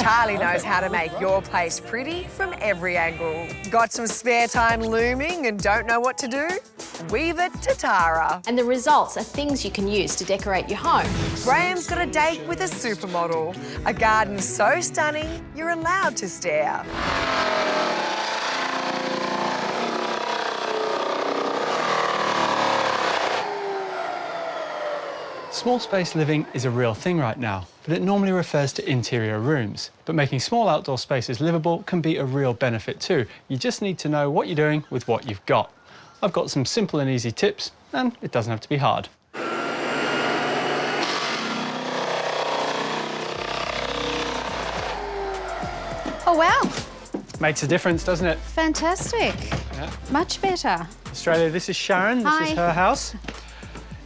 Charlie knows how to make your place pretty from every angle. Got some spare time looming and don't know what to do? Weave it to Tara. And the results are things you can use to decorate your home. Graham's got a date with a supermodel. A garden so stunning, you're allowed to stare. Small space living is a real thing right now, but it normally refers to interior rooms. But making small outdoor spaces livable can be a real benefit too. You just need to know what you're doing with what you've got. I've got some simple and easy tips, and it doesn't have to be hard. Oh, wow. Makes a difference, doesn't it? Fantastic. Yeah. Much better. Australia, this is Sharon. Hi. This is her house.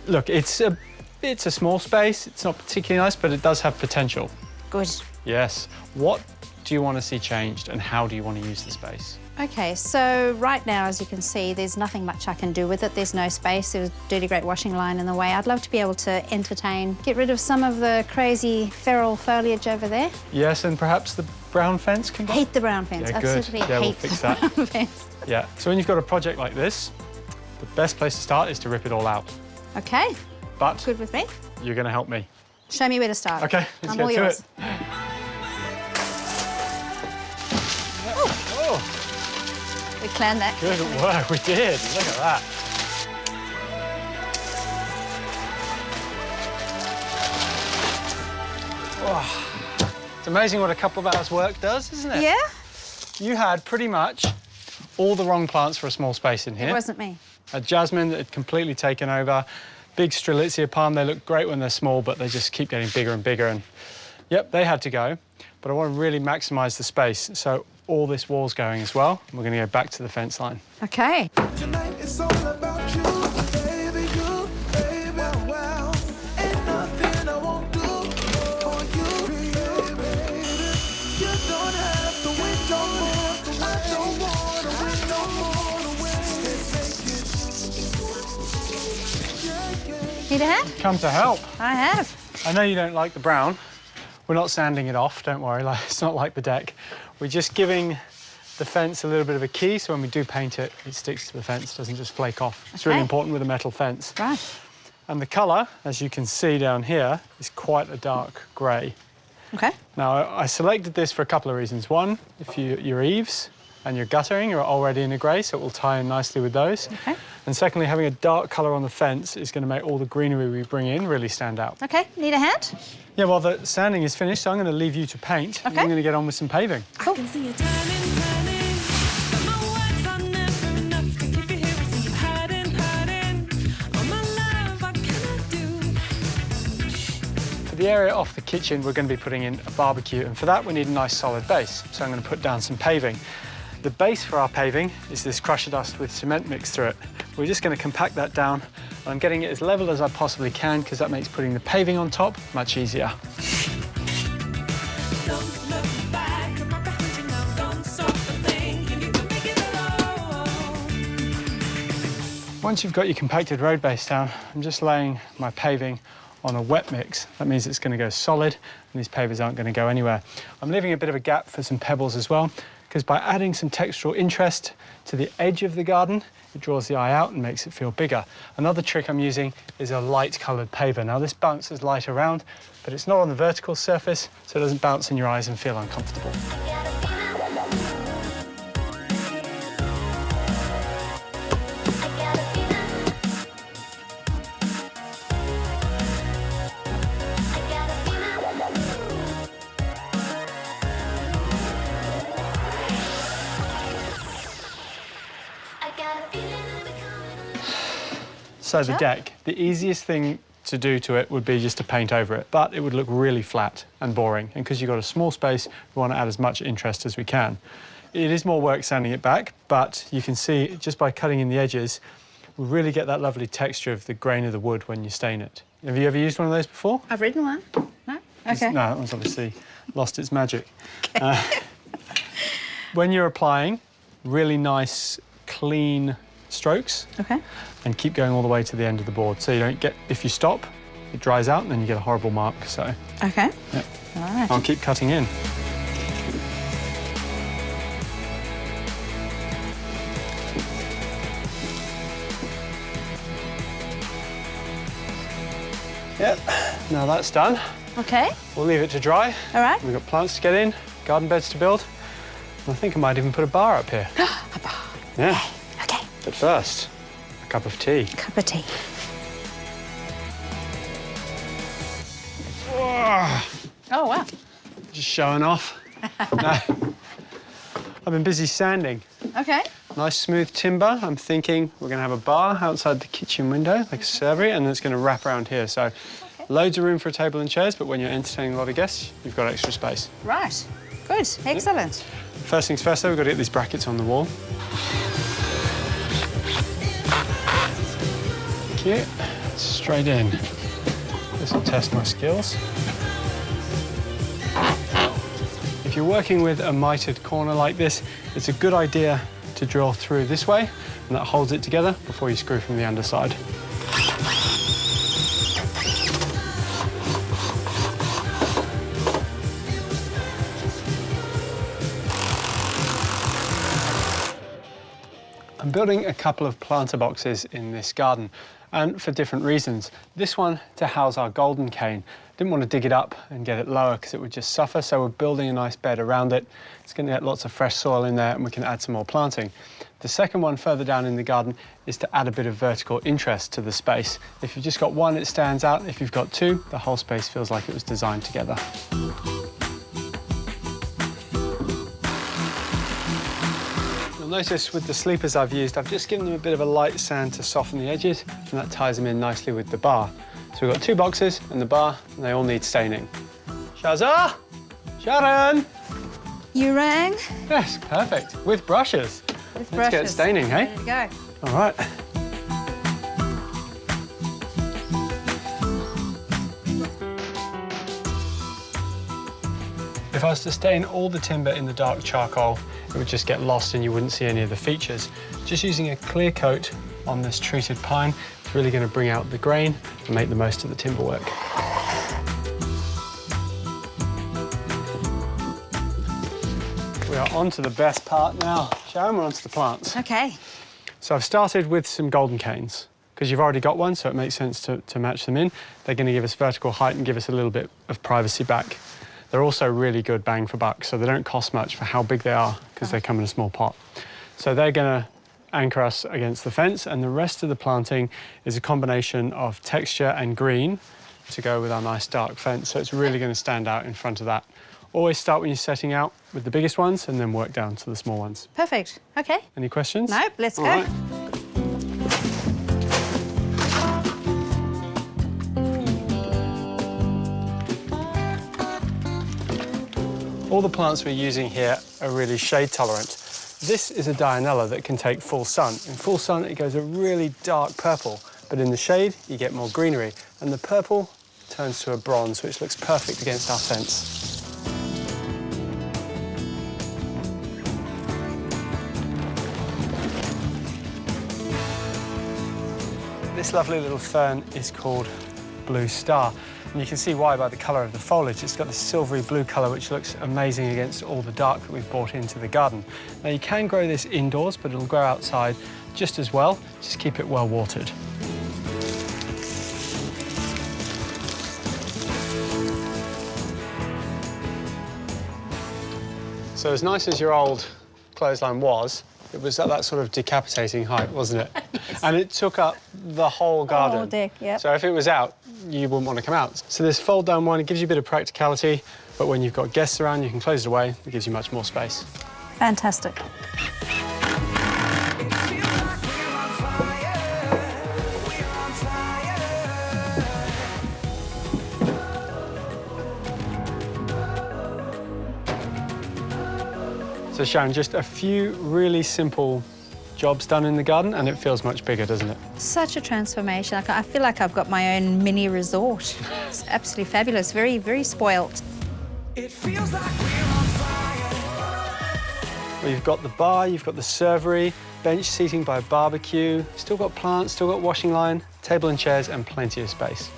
Look, it's a small space. It's not particularly nice, but it does have potential. Good. Yes. What do you want to see changed, and how do you want to use the space? OK, so right now, as you can see, there's nothing much I can do with it. There's no space. There's a dirty great washing line in the way. I'd love to be able to entertain, get rid of some of the crazy feral foliage over there. Yes, and perhaps the brown fence can go? Hate the brown fence. Yeah, good. Absolutely Yeah, we'll hate fix the that. brown fence. Yeah, so when you've got a project like this, the best place to start is to rip it all out. OK, But good with me. you're going to help me. Show me where to start. OK, let's I'm get all to yours. it. Oh, We planned that. good work, we did. Look at that. Oh, it's amazing what a couple of hours' work does, isn't it? Yeah? You had pretty much all the wrong plants for a small space in here. It wasn't me. A jasmine that had completely taken over. Big Strelitzia palm, they look great when they're small, but they just keep getting bigger and bigger. And yep, they had to go. But I want to really maximise the space, so all this wall's going as well. We're going to go back to the fence line. OK. Tonight it's all about you, baby, you, baby, wow. Ain't nothing I won't do for you, baby. You don't have to wait no more. I don't wanna wait no more to win. Need a hand? Come to help. I have. I know you don't like the brown. We're not sanding it off, don't worry. It's not like the deck. We're just giving the fence a little bit of a key, so when we do paint it, it sticks to the fence, doesn't just flake off. It's really important with a metal fence. Right. And the colour, as you can see down here, is quite a dark grey. OK. Now, I selected this for a couple of reasons. One, if your eaves and your guttering are already in a grey, so it will tie in nicely with those. OK. And secondly, having a dark colour on the fence is going to make all the greenery we bring in really stand out. OK, need a hand? Yeah, well, the sanding is finished, so I'm going to leave you to paint. OK. And I'm going to get on with some paving. Cool. For the area off the kitchen, we're going to be putting in a barbecue, and for that we need a nice solid base. So I'm going to put down some paving. The base for our paving is this crusher dust with cement mixed through it. We're just going to compact that down. I'm getting it as level as I possibly can because that makes putting the paving on top much easier. Once you've got your compacted road base down, I'm just laying my paving on a wet mix. That means it's going to go solid and these pavers aren't going to go anywhere. I'm leaving a bit of a gap for some pebbles as well, because by adding some textural interest to the edge of the garden, it draws the eye out and makes it feel bigger. Another trick I'm using is a light-coloured paver. Now, this bounces light around, but it's not on the vertical surface, so it doesn't bounce in your eyes and feel uncomfortable. So the deck, the easiest thing to do to it would be just to paint over it, but it would look really flat and boring. And because you've got a small space, we want to add as much interest as we can. It is more work sanding it back, but you can see just by cutting in the edges, we really get that lovely texture of the grain of the wood when you stain it. Have you ever used one of those before? I've ridden one. No? OK. No, that one's obviously lost its magic. When you're applying, really nice, clean strokes. OK. And keep going all the way to the end of the board. So you don't get, if you stop, it dries out and then you get a horrible mark, so. OK. Yep. All right. I'll keep cutting in. Now that's done, Okay. we'll leave it to dry. All right. We've got plants to get in, garden beds to build. And I think I might even put a bar up here. A bar. Yeah. Okay. But first, a cup of tea. Cup of tea. Whoa, Oh, wow. just showing off. No. I've been busy sanding. Okay. Nice smooth timber. I'm thinking we're going to have a bar outside the kitchen window, like a servery, and then it's going to wrap around here. So loads of room for a table and chairs, but when you're entertaining a lot of guests, you've got extra space. Right. Good. Excellent. First things first, though, we've got to get these brackets on the wall. Thank you. Straight in. This will test my skills. If you're working with a mitered corner like this, it's a good idea to drill through this way, and that holds it together before you screw from the underside. I'm building a couple of planter boxes in this garden, and for different reasons. This one to house our golden cane. Didn't want to dig it up and get it lower because it would just suffer, so we're building a nice bed around it. It's going to get lots of fresh soil in there and we can add some more planting. The second one further down in the garden is to add a bit of vertical interest to the space. If you've just got one, it stands out. If you've got two, the whole space feels like it was designed together. You'll notice with the sleepers I've used, I've just given them a bit of a light sand to soften the edges, and that ties them in nicely with the bar. So we've got two boxes and the bar, and they all need staining. Shazza! Sharon! You rang? Yes, perfect. With brushes. With Let's get staining, hey? There you go. All right. If I was to stain all the timber in the dark charcoal, it would just get lost and you wouldn't see any of the features. Just using a clear coat on this treated pine, it's really going to bring out the grain and make the most of the timber work. We are on to the best part now. Sharon, we're on to the plants. Okay. So I've started with some golden canes, because you've already got one, so it makes sense to match them in. They're going to give us vertical height and give us a little bit of privacy back. They're also really good bang for buck, so they don't cost much for how big they are, because they come in a small pot. So they're going to anchor us against the fence, and the rest of the planting is a combination of texture and green to go with our nice dark fence, so it's really going to stand out in front of that. Always start when you're setting out with the biggest ones and then work down to the small ones. Perfect. Okay. Any questions? No, let's All go. right. All the plants we're using here are really shade tolerant. This is a Dianella that can take full sun. In full sun, it goes a really dark purple, but in the shade, you get more greenery, and the purple turns to a bronze, which looks perfect against our fence. This lovely little fern is called Blue Star. And you can see why by the colour of the foliage. It's got this silvery blue colour which looks amazing against all the dark that we've brought into the garden. Now you can grow this indoors, but it'll grow outside just as well. Just keep it well watered. So as nice as your old clothesline was, it was at that sort of decapitating height, wasn't it? Yes. And it took up the whole garden. Whole deck, yep. So if it was out, you wouldn't want to come out. So this fold-down one, it gives you a bit of practicality, but when you've got guests around, you can close it away. It gives you much more space. Fantastic. So Sharon, just a few really simple jobs done in the garden and it feels much bigger, doesn't it? Such a transformation. I feel like I've got my own mini resort. It's absolutely fabulous. Very, very spoilt. It feels like we're on fire. Well, you've got the bar, you've got the servery, bench seating by barbecue, still got plants, still got washing line, table and chairs and plenty of space.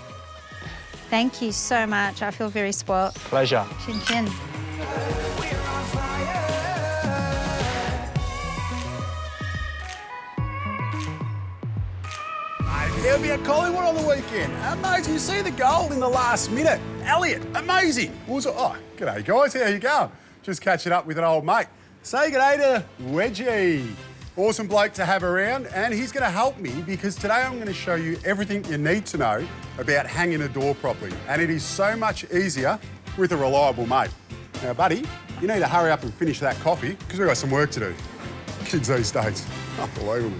Thank you so much. I feel very spoilt. Pleasure. Chin chin. We're on fire. He'll be at Collingwood on the weekend. Amazing. You see the goal in the last minute. Elliot, amazing. Oh, g'day, guys. How you going? Just catching up with an old mate. Say g'day to Wedgie. Awesome bloke to have around, and he's going to help me because today I'm going to show you everything you need to know about hanging a door properly. And it is so much easier with a reliable mate. Now, buddy, you need to hurry up and finish that coffee because we've got some work to do. Kids these days, unbelievable.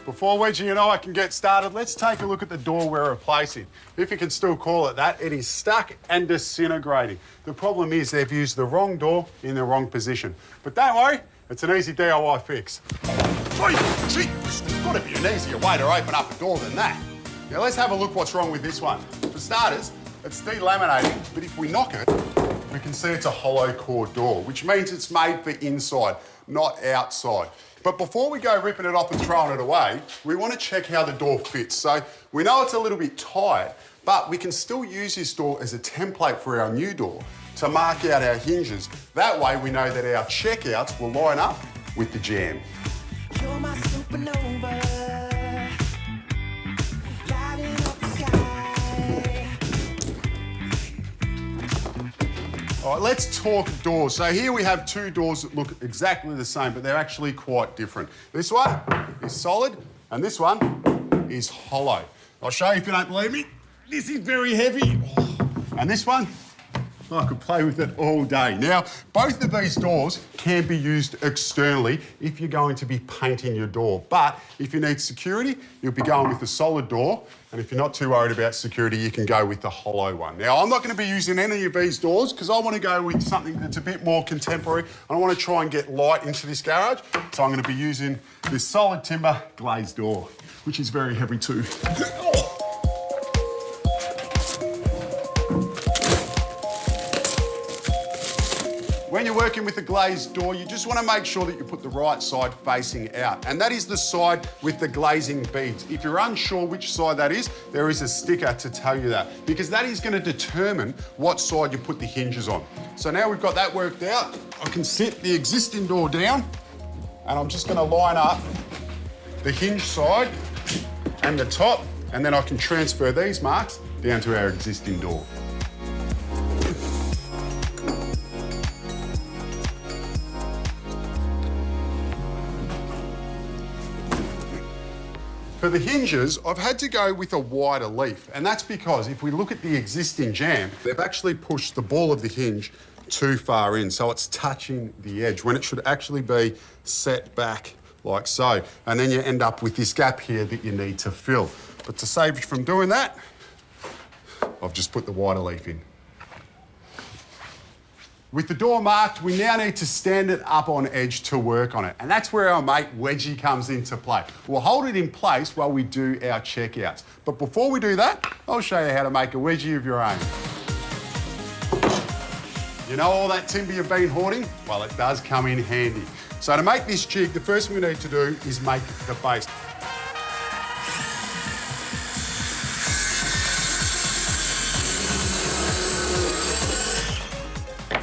Before Wedgie and I can get started, let's take a look at the door we're replacing. If you can still call it that, it is stuck and disintegrating. The problem is they've used the wrong door in the wrong position. But don't worry, it's an easy DIY fix. Oh, gee, there's got to be an easier way to open up a door than that. Now let's have a look what's wrong with this one. For starters, it's delaminating, but if we knock it, we can see it's a hollow core door, which means it's made for inside, not outside. But before we go ripping it off and throwing it away, we want to check how the door fits. So we know it's a little bit tight, but we can still use this door as a template for our new door to mark out our hinges. That way we know that our checkouts will line up with the jam. You're my supernova, lighting up the sky. All right, let's talk doors. So here we have two doors that look exactly the same, but they're actually quite different. This one is solid, and this one is hollow. I'll show you if you don't believe me. This is very heavy. And this one, I could play with it all day. Now, both of these doors can be used externally if you're going to be painting your door. But if you need security, you'll be going with the solid door. And if you're not too worried about security, you can go with the hollow one. Now, I'm not going to be using any of these doors because I want to go with something that's a bit more contemporary. I want to try and get light into this garage. So I'm going to be using this solid timber glazed door, which is very heavy too. When you're working with a glazed door, you just want to make sure that you put the right side facing out. And that is the side with the glazing beads. If you're unsure which side that is, there is a sticker to tell you that, because that is going to determine what side you put the hinges on. So now we've got that worked out, I can sit the existing door down and I'm just going to line up the hinge side and the top, and then I can transfer these marks down to our existing door. For the hinges, I've had to go with a wider leaf, and that's because if we look at the existing jam, they've actually pushed the ball of the hinge too far in, so it's touching the edge when it should actually be set back like so. And then you end up with this gap here that you need to fill. But to save you from doing that, I've just put the wider leaf in. With the door marked, we now need to stand it up on edge to work on it. And that's where our mate Wedgie comes into play. We'll hold it in place while we do our checkouts. But before we do that, I'll show you how to make a wedgie of your own. You know all that timber you've been hoarding? Well, it does come in handy. So to make this jig, the first thing we need to do is make the base.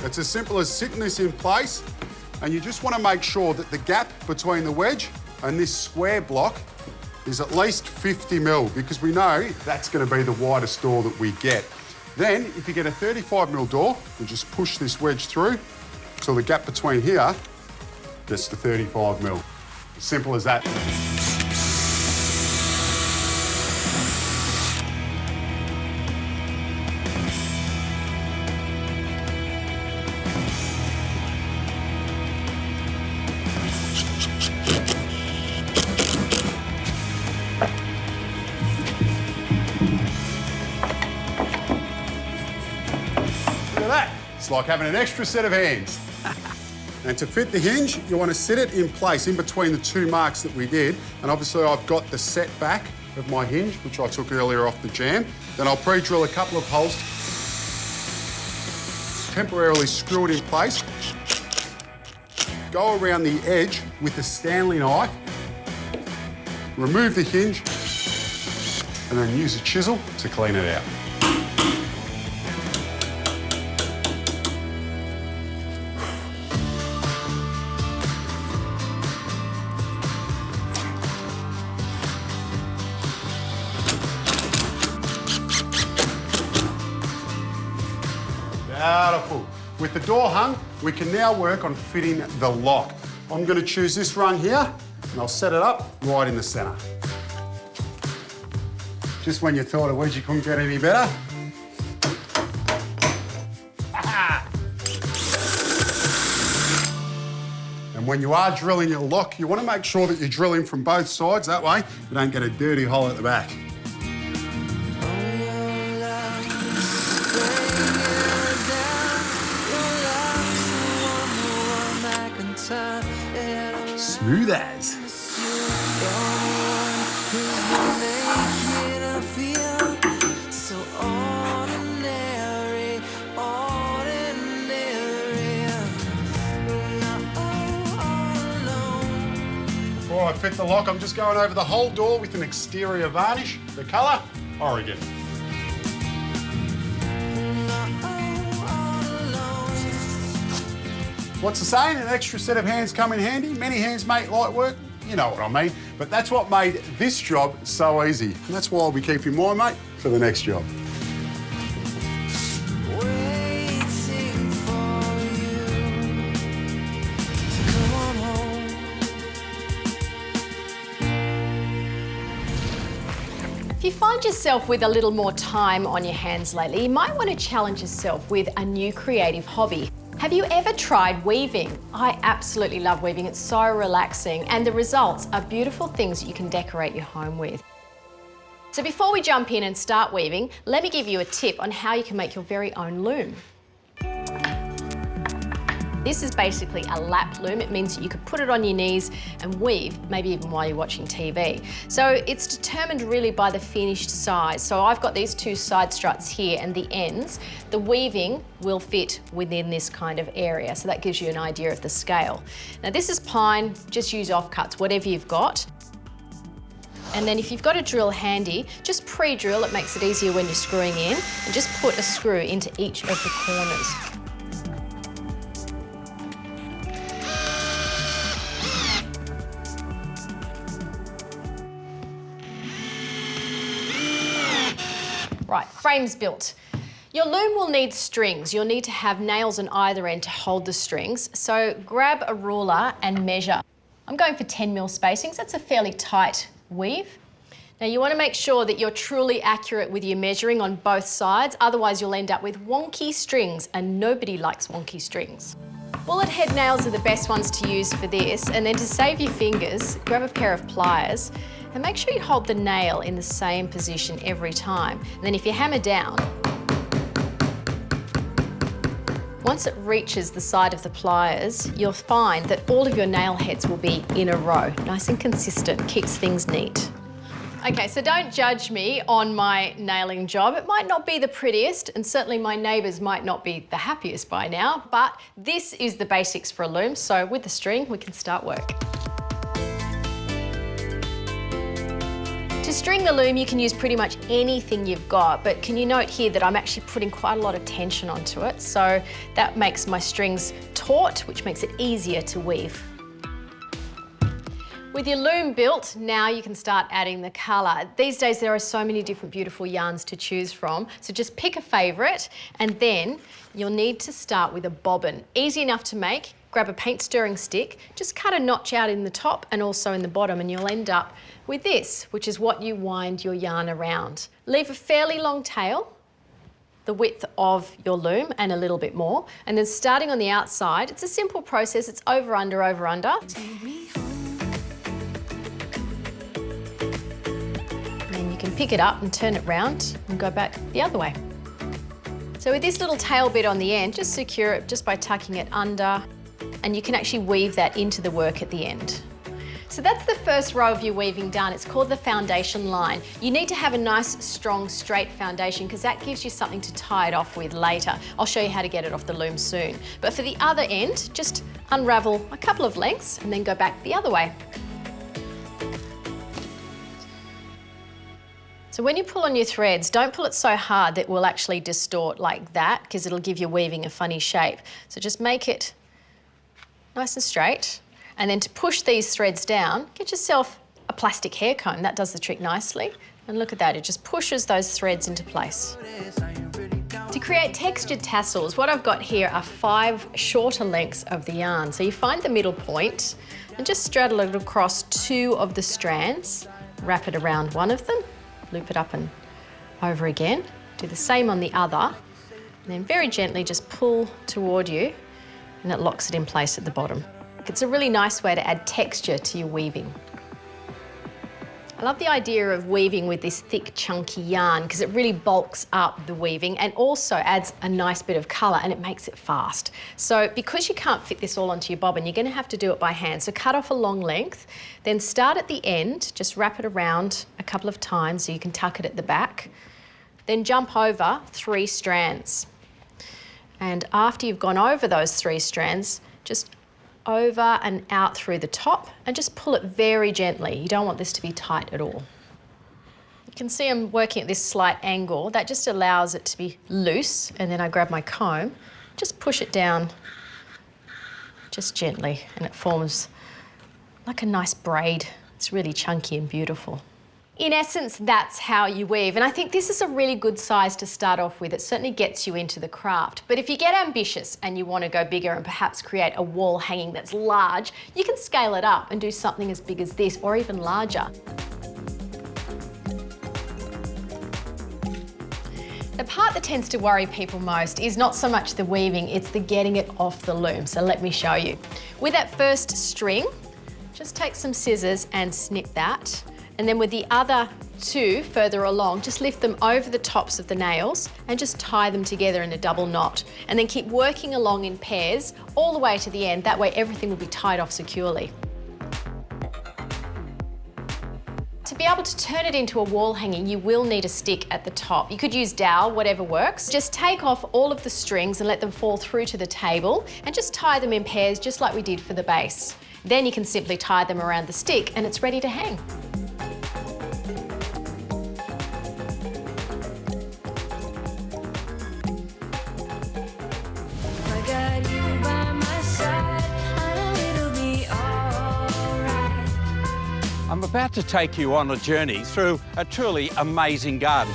It's as simple as sitting this in place, and you just want to make sure that the gap between the wedge and this square block is at least 50 mil, because we know that's going to be the widest door that we get. Then, if you get a 35 mil door, you just push this wedge through till the gap between here gets to 35 mil. As simple as that. It's like having an extra set of hands. And to fit the hinge, you want to sit it in place in between the two marks that we did. And obviously I've got the set back of my hinge, which I took earlier off the jam. Then I'll pre-drill a couple of holes, temporarily screw it in place, go around the edge with a Stanley knife, remove the hinge, and then use a chisel to clean it out. Beautiful. With the door hung, we can now work on fitting the lock. I'm going to choose this rung here, and I'll set it up right in the centre. Just when you thought a wedgie couldn't get any better. And when you are drilling your lock, you want to make sure that you're drilling from both sides. That way, you don't get a dirty hole at the back. Smooth as. Before I fit the lock, I'm just going over the whole door with an exterior varnish. The colour, Oregon. What's the saying? An extra set of hands come in handy. Many hands make light work. You know what I mean. But that's what made this job so easy. And that's why I'll be keeping mine, mate, for the next job. If you find yourself with a little more time on your hands lately, you might want to challenge yourself with a new creative hobby. Have you ever tried weaving? I absolutely love weaving. It's so relaxing, and the results are beautiful things that you can decorate your home with. So before we jump in and start weaving, let me give you a tip on how you can make your very own loom. This is basically a lap loom. It means that you could put it on your knees and weave, maybe even while you're watching TV. So it's determined really by the finished size. So I've got these two side struts here and the ends. The weaving will fit within this kind of area. So that gives you an idea of the scale. Now this is pine, just use offcuts, whatever you've got. And then if you've got a drill handy, just pre-drill, it makes it easier when you're screwing in, and just put a screw into each of the corners. Right, frame's built. Your loom will need strings. You'll need to have nails on either end to hold the strings. So grab a ruler and measure. I'm going for 10mm spacings. That's a fairly tight weave. Now you want to make sure that you're truly accurate with your measuring on both sides, otherwise you'll end up with wonky strings, and nobody likes wonky strings. Bullet head nails are the best ones to use for this, and then to save your fingers, grab a pair of pliers and make sure you hold the nail in the same position every time. And then if you hammer down, once it reaches the side of the pliers, you'll find that all of your nail heads will be in a row. Nice and consistent, keeps things neat. Okay, so don't judge me on my nailing job. It might not be the prettiest, and certainly my neighbours might not be the happiest by now, but this is the basics for a loom, so with the string, we can start work. To string the loom, you can use pretty much anything you've got, but can you note here that I'm actually putting quite a lot of tension onto it, so that makes my strings taut, which makes it easier to weave. With your loom built, now you can start adding the colour. These days there are so many different beautiful yarns to choose from, so just pick a favourite, and then you'll need to start with a bobbin. Easy enough to make. Grab a paint stirring stick, just cut a notch out in the top and also in the bottom, and you'll end up with this, which is what you wind your yarn around. Leave a fairly long tail, the width of your loom and a little bit more, and then starting on the outside, it's a simple process. It's over, under, over, under. And you can pick it up and turn it round and go back the other way. So with this little tail bit on the end, just secure it just by tucking it under, and you can actually weave that into the work at the end. So that's the first row of your weaving done. It's called the foundation line. You need to have a nice, strong, straight foundation because that gives you something to tie it off with later. I'll show you how to get it off the loom soon. But for the other end, just unravel a couple of lengths and then go back the other way. So when you pull on your threads, don't pull it so hard that it will actually distort like that, because it'll give your weaving a funny shape. So just make it nice and straight. And then to push these threads down, get yourself a plastic hair comb. That does the trick nicely. And look at that, it just pushes those threads into place. To create textured tassels, what I've got here are 5 shorter lengths of the yarn. So you find the middle point and just straddle it across 2 of the strands, wrap it around one of them, loop it up and over again. Do the same on the other, and then very gently just pull toward you and it locks it in place at the bottom. It's a really nice way to add texture to your weaving. I love the idea of weaving with this thick, chunky yarn because it really bulks up the weaving and also adds a nice bit of colour and it makes it fast. So because you can't fit this all onto your bobbin, you're going to have to do it by hand. So cut off a long length, then start at the end, just wrap it around a couple of times so you can tuck it at the back. Then jump over 3 strands. And after you've gone over those 3 strands, just over and out through the top and just pull it very gently. You don't want this to be tight at all. You can see I'm working at this slight angle. That just allows it to be loose, and then I grab my comb, just push it down just gently and it forms like a nice braid. It's really chunky and beautiful. In essence, that's how you weave, and I think this is a really good size to start off with. It certainly gets you into the craft. But if you get ambitious and you want to go bigger and perhaps create a wall hanging that's large, you can scale it up and do something as big as this or even larger. The part that tends to worry people most is not so much the weaving, it's the getting it off the loom. So let me show you. With that first string, just take some scissors and snip that. And then with the other 2 further along, just lift them over the tops of the nails and just tie them together in a double knot. And then keep working along in pairs all the way to the end. That way everything will be tied off securely. To be able to turn it into a wall hanging, you will need a stick at the top. You could use dowel, whatever works. Just take off all of the strings and let them fall through to the table and just tie them in pairs just like we did for the base. Then you can simply tie them around the stick and it's ready to hang. I'm about to take you on a journey through a truly amazing garden.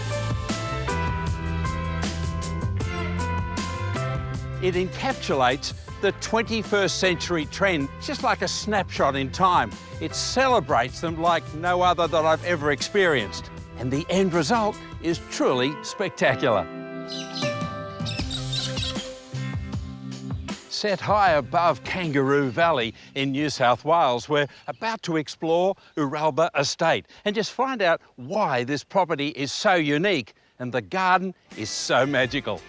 It encapsulates the 21st century trend, just like a snapshot in time. It celebrates them like no other that I've ever experienced. And the end result is truly spectacular. Set high above Kangaroo Valley in New South Wales, we're about to explore Ooralba Estate and just find out why this property is so unique and the garden is so magical.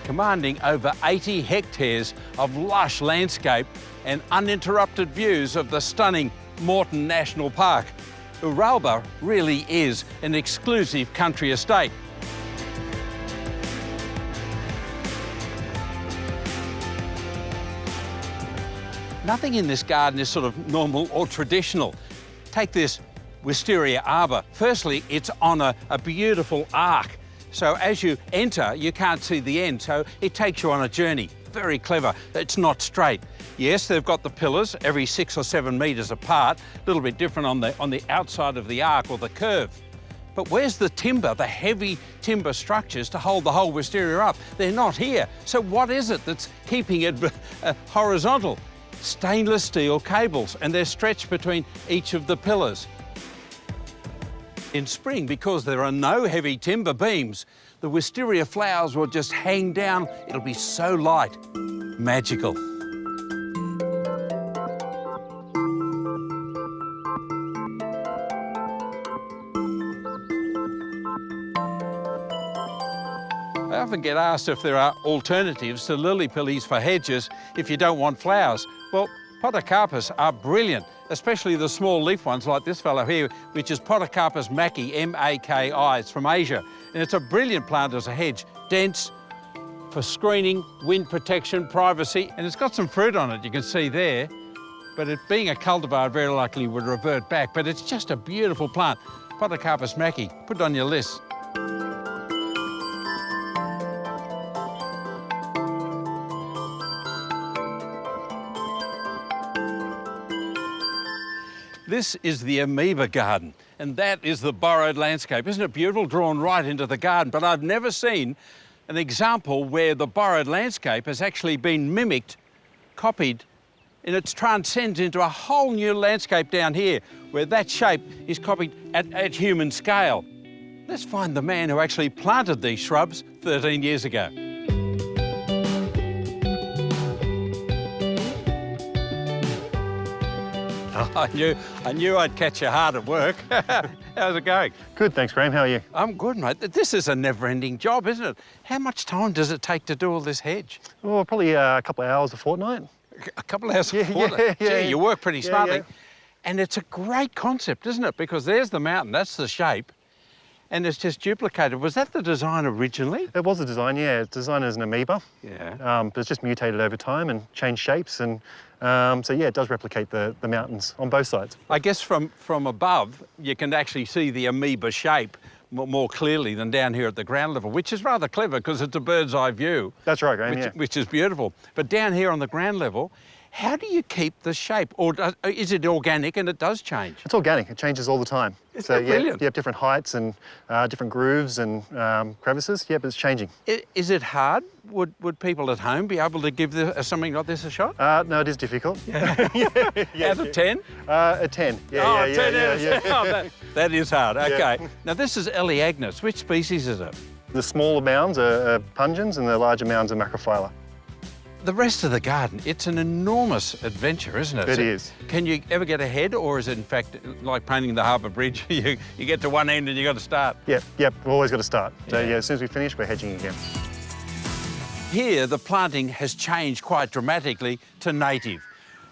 Commanding over 80 hectares of lush landscape and uninterrupted views of the stunning Moreton National Park, Ooralba really is an exclusive country estate. Nothing in this garden is sort of normal or traditional. Take this wisteria arbour. Firstly, it's on a beautiful arc. So as you enter, you can't see the end, so it takes you on a journey. Very clever. It's not straight. Yes, they've got the pillars every 6 or 7 metres apart, a little bit different on the outside of the arc or the curve. But where's the timber, the heavy timber structures to hold the whole wisteria up? They're not here. So what is it that's keeping it horizontal? Stainless steel cables, and they're stretched between each of the pillars. In spring, because there are no heavy timber beams, the wisteria flowers will just hang down. It'll be so light. Magical. I often get asked if there are alternatives to lily pillies for hedges if you don't want flowers. Well, podocarpus are brilliant, especially the small leaf ones like this fellow here, which is Podocarpus maki, M-A-K-I. It's from Asia, and it's a brilliant plant as a hedge. Dense, for screening, wind protection, privacy, and it's got some fruit on it, you can see there. But it being a cultivar, very likely would revert back, but it's just a beautiful plant. Podocarpus maki, put it on your list. This is the amoeba garden, and that is the borrowed landscape. Isn't it beautiful? Drawn right into the garden. But I've never seen an example where the borrowed landscape has actually been mimicked, copied, and it transcends into a whole new landscape down here, where that shape is copied at human scale. Let's find the man who actually planted these shrubs 13 years ago. I knew I'd catch you hard at work. How's it going? Good, thanks, Graham. How are you? I'm good, mate. This is a never-ending job, isn't it? How much time does it take to do all this hedge? Well, probably a couple of hours a fortnight. A couple of hours a fortnight? Yeah, Gee, you work pretty smartly. yeah. And it's a great concept, isn't it? Because there's the mountain, that's the shape, and it's just duplicated. Was that the design originally? It was a design, yeah. It's designed as an amoeba. Yeah. But it's just mutated over time and changed shapes. And so, yeah, it does replicate the mountains on both sides. I guess from above, you can actually see the amoeba shape more clearly than down here at the ground level, which is rather clever because it's a bird's eye view. That's right, Graham, which is beautiful. But down here on the ground level, how do you keep the shape? Or is it organic and it does change? It's organic. It changes all the time. Isn't that brilliant? You have different heights and different grooves and crevices. Yeah, but it's changing. Is it hard? Would people at home be able to give something like this a shot? No, it is difficult. Out of 10? A 10. Yeah, 10 out of 10. yeah. Oh, that is hard. Okay. Now, this is Eleagnis. Which species is it? The smaller mounds are pungens and the larger mounds are macrophylla. The rest of the garden, it's an enormous adventure, isn't it? It is. Can you ever get ahead, or is it in fact like painting the harbour bridge? you get to one end and you got to start? Yep, we've always got to start. So yeah, as soon as we finish, we're hedging again. Here, the planting has changed quite dramatically to native.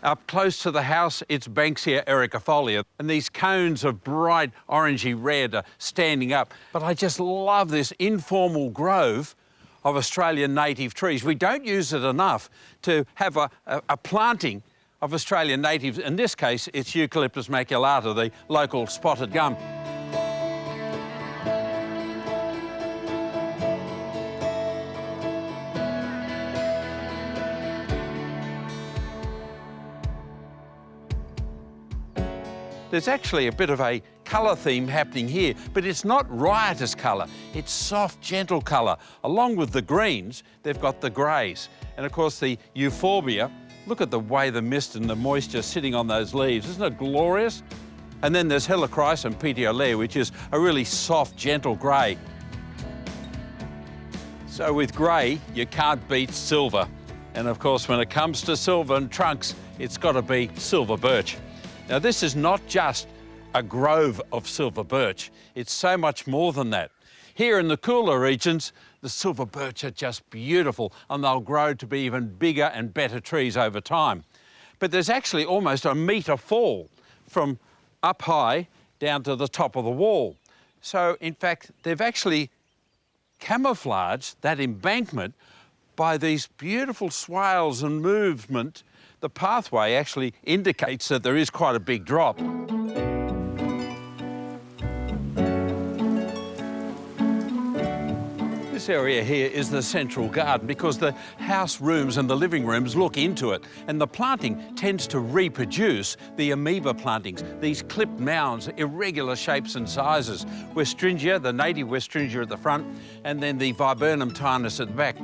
Up close to the house, it's Banksia ericofolia, and these cones of bright orangey red are standing up. But I just love this informal grove of Australian native trees. We don't use it enough to have a planting of Australian natives. In this case, it's Eucalyptus maculata, the local spotted gum. There's actually a bit of a colour theme happening here, but it's not riotous colour. It's soft, gentle colour. Along with the greens, they've got the greys. And of course, the euphorbia, look at the way the mist and the moisture sitting on those leaves. Isn't it glorious? And then there's Helichrysum petiolea, which is a really soft, gentle grey. So with grey, you can't beat silver. And of course, when it comes to silver and trunks, it's got to be silver birch. Now, this is not just a grove of silver birch. It's so much more than that. Here in the cooler regions, the silver birch are just beautiful, and they'll grow to be even bigger and better trees over time. But there's actually almost a metre fall from up high down to the top of the wall. So, in fact, they've actually camouflaged that embankment by these beautiful swales and movement. The pathway actually indicates that there is quite a big drop. This area here is the central garden because the house rooms and the living rooms look into it, and the planting tends to reproduce the amoeba plantings, these clipped mounds, irregular shapes and sizes. Westringia, the native Westringia at the front, and then the Viburnum tinus at the back.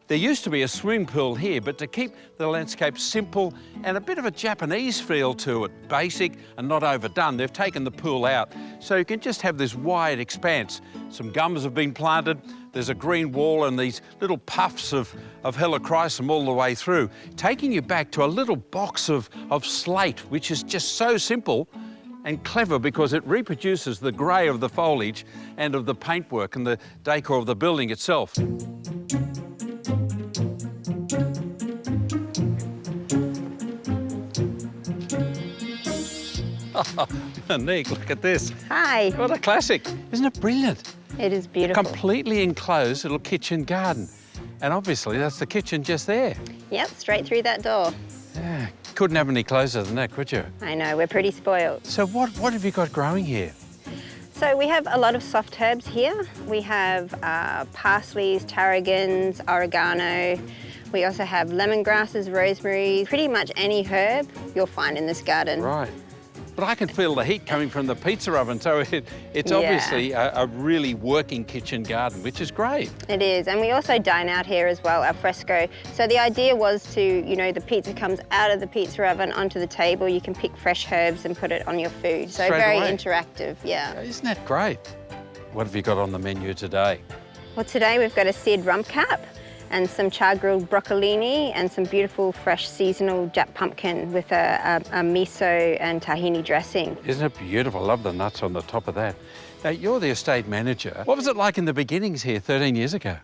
There used to be a swimming pool here, but to keep the landscape simple and a bit of a Japanese feel to it, basic and not overdone, they've taken the pool out. So you can just have this wide expanse. Some gums have been planted, there's a green wall and these little puffs of Helichrysum all the way through, taking you back to a little box of slate, which is just so simple and clever because it reproduces the grey of the foliage and of the paintwork and the decor of the building itself. Oh, Nick, look at this. Hi. What a classic. Isn't it brilliant? It is beautiful. Completely enclosed little kitchen garden. And obviously that's the kitchen just there. Yep, straight through that door. Yeah, couldn't have any closer than that, could you? I know, we're pretty spoiled. So what have you got growing here? So we have a lot of soft herbs here. We have parsleys, tarragons, oregano. We also have lemongrasses, rosemary, pretty much any herb you'll find in this garden. Right. But I can feel the heat coming from the pizza oven, so it's obviously a really working kitchen garden, which is great. It is, and we also dine out here as well, al fresco. So the idea was to, you know, the pizza comes out of the pizza oven onto the table. You can pick fresh herbs and put it on your food. So Straight very away. interactive, yeah. Isn't that great? What have you got on the menu today? Well, today we've got a seared rump cap and some char-grilled broccolini and some beautiful fresh seasonal Jap pumpkin with a miso and tahini dressing. Isn't it beautiful? I love the nuts on the top of that. Now, you're the estate manager. What was it like in the beginnings here 13 years ago?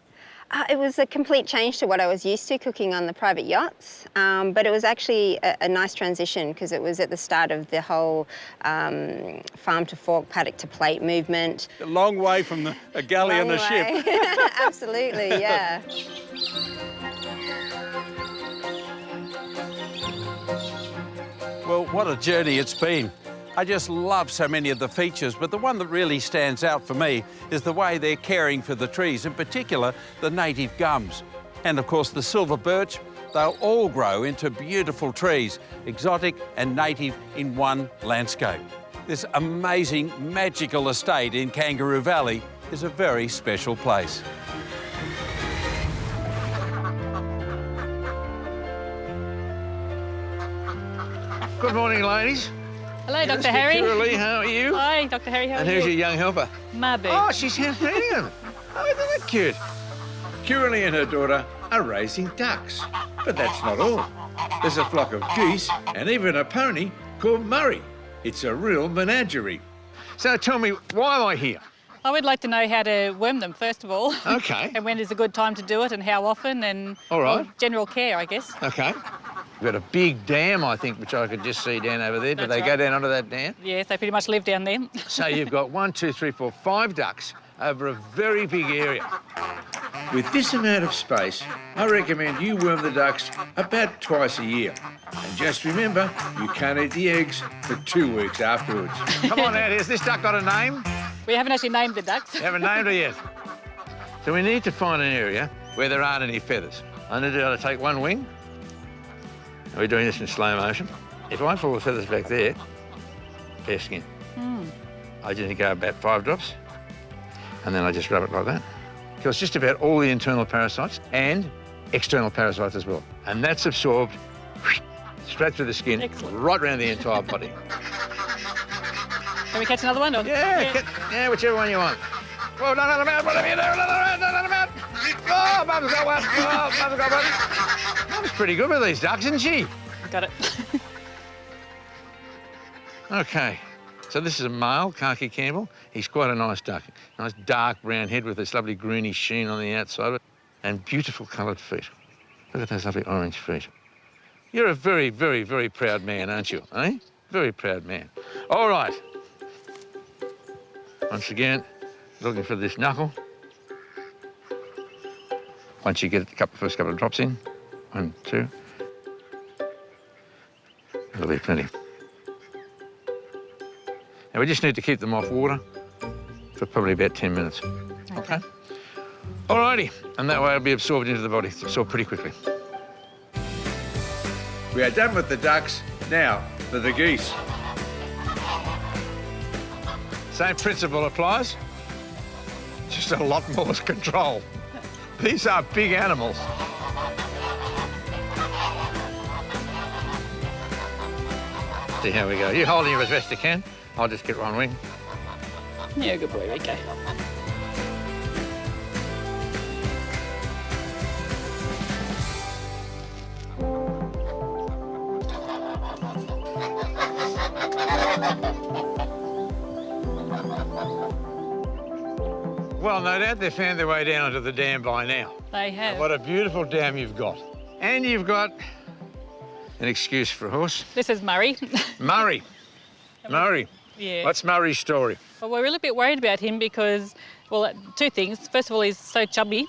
It was a complete change to what I was used to cooking on the private yachts, but it was actually a nice transition because it was at the start of the whole farm to fork, paddock to plate movement. A long way from a galley and a ship. Absolutely, yeah. Well, what a journey it's been. I just love so many of the features, but the one that really stands out for me is the way they're caring for the trees, in particular the native gums. And of course the silver birch, they'll all grow into beautiful trees, exotic and native in one landscape. This amazing, magical estate in Kangaroo Valley is a very special place. Good morning, ladies. Hello, Dr. Harry. Curly, how are you? Hi, Dr. Harry, how are And you? who's your young helper? Mabu. Oh, she's half medium. Oh, isn't that cute? Curly and her daughter are raising ducks. But that's not all. There's a flock of geese and even a pony called Murray. It's a real menagerie. So tell me, why am I here? I would like to know how to worm them, first of all. Okay. And when is a good time to do it and how often and All right. well, general care, I guess. Okay. We've got a big dam, I think, which I could just see down over there. Do That's they go right. down onto that dam? Yes, they pretty much live down there. So you've got 1, 2, 3, 4, 5 ducks over a very big area. With this amount of space, I recommend you worm the ducks about twice a year. And just remember, you can't eat the eggs for 2 weeks afterwards. Come on out, has this duck got a name? We haven't actually named the ducks. You haven't named her yet. So we need to find an area where there aren't any feathers. I need to be able to take one wing. We're doing this in slow motion. If I pull the feathers back there, bare skin. I just go about 5 drops, and then I just rub it like that. Kills just about all the internal parasites and external parasites as well. And that's absorbed straight through the skin, Excellent. right around the entire body. Can we catch another one? Or? Yeah, whichever one you want. Well, no, no, no, whatever you do, no. Oh, Mum's got one. Oh, Mum's got one. Mum's pretty good with these ducks, isn't she? Got it. Okay, so this is a male, Khaki Campbell. He's quite a nice duck. Nice dark brown head with this lovely greeny sheen on the outside of it and beautiful coloured feet. Look at those lovely orange feet. You're a very, very, very proud man, aren't you, eh? Very proud man. All right. Once again, looking for this knuckle. Once you get the first couple of drops in, 1, 2, that'll be plenty. Now we just need to keep them off water for probably about 10 minutes. Okay. All righty, and that way it'll be absorbed into the body, absorbed pretty quickly. We are done with the ducks. Now for the geese. Same principle applies, just a lot more control. These are big animals. See how we go. You holding him as best you can. I'll just get one wing. Yeah, good boy, okay. Well, no doubt they've found their way down onto the dam by now. They have. What a beautiful dam you've got. And you've got an excuse for a horse. This is Murray. Murray. Murray. Yeah. What's Murray's story? Well, we're a little bit worried about him because, well, 2 things. First of all, he's so chubby.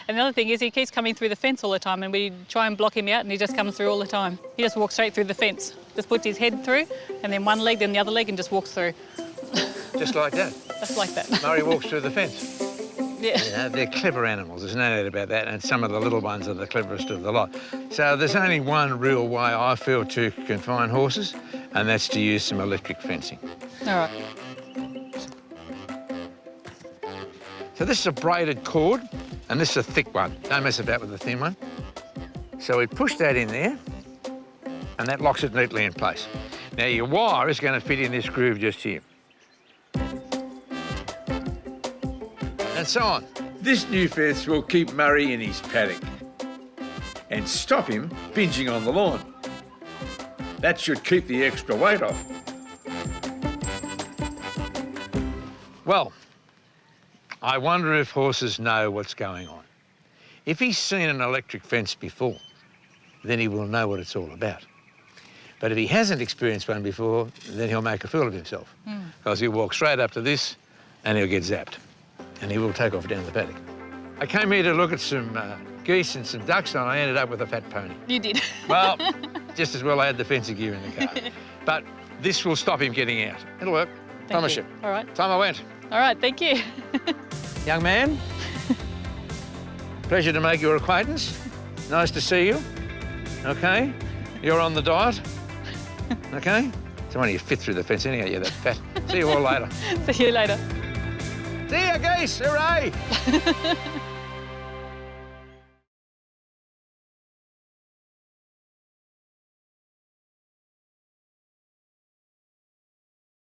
And the other thing is he keeps coming through the fence all the time and we try and block him out and he just comes through all the time. He just walks straight through the fence. Just puts his head through and then one leg, then the other leg and just walks through. Just like that. Just like that. Murray walks through the fence. Yeah. You know, they're clever animals, there's no doubt about that, and some of the little ones are the cleverest of the lot. So there's only one real way I feel to confine horses, and that's to use some electric fencing. All right. So this is a braided cord, and this is a thick one. Don't mess about with the thin one. So we push that in there, and that locks it neatly in place. Now your wire is going to fit in this groove just here. And so on. This new fence will keep Murray in his paddock and stop him binging on the lawn. That should keep the extra weight off. Well, I wonder if horses know what's going on. If he's seen an electric fence before, then he will know what it's all about. But if he hasn't experienced one before, then he'll make a fool of himself. Because he'll walk straight up to this and he'll get zapped. And he will take off down the paddock. I came here to look at some geese and some ducks, and I ended up with a fat pony. You did. Well, just as well I had the fencing gear in the car. But this will stop him getting out. It'll work. Promise you. All right. Time I went. All right, thank you. Young man, pleasure to make your acquaintance. Nice to see you. Okay, you're on the diet. Okay? So when you fit through the fence anyhow, you're that fat. See you all later. See you later. See ya, geese, hooray!